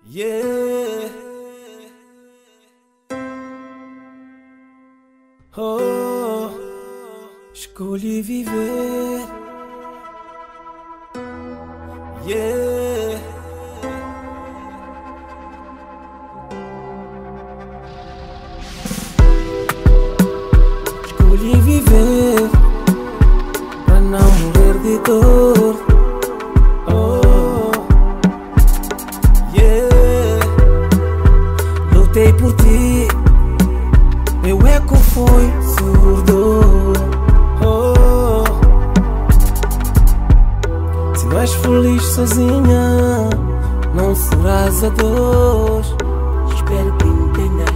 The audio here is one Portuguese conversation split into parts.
Yeah. Oh, escolhi viver. Yeah. Escolhi viver pra não morrer de dor. Oh, yeah. Lutei por ti, meu eco foi surdo. Oh, se não és feliz sozinha, não serás a dor. Espero que entendas.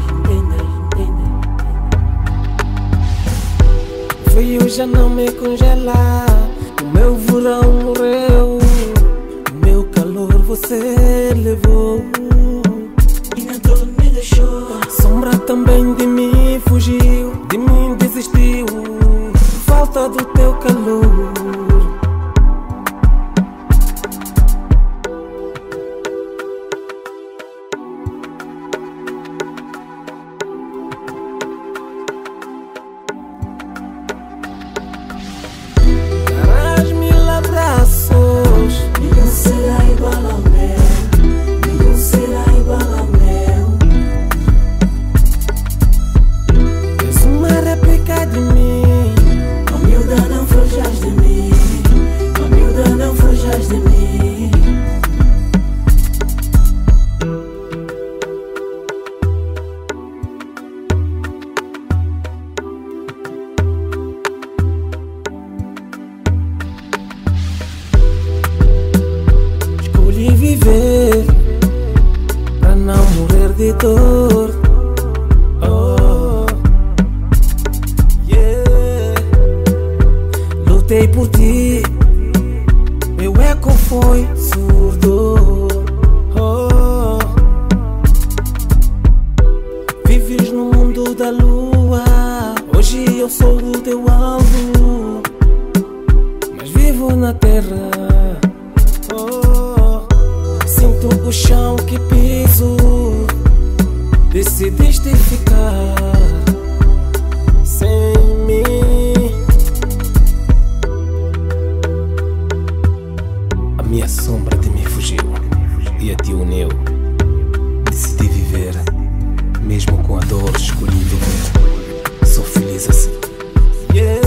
O frio já não me congela, o meu verão morreu, o meu calor você levou. E na dor me deixou. Sombra também de mim fugiu, de mim desistiu, falta do teu calor. Darás mil abraços, Nenhum será igual ao meu. Nenhum será igual ao meu. és uma réplica de mim. Oh miúda, não fujas de mim. Oh miúda, não fujas de mim. Escolhi viver pra não morrer de dor. Oh, yeah. Lutei por ti, meu eco foi surdo. Oh, vives no mundo da lua, hoje eu sou o teu alvo, mas vivo na terra. Oh, sinto o chão que piso, decidiste ficar sem mim. A minha sombra de mim fugiu e a ti uniu. Decidi viver, mesmo com a dor escolhi viver. Sou feliz assim. Yeah.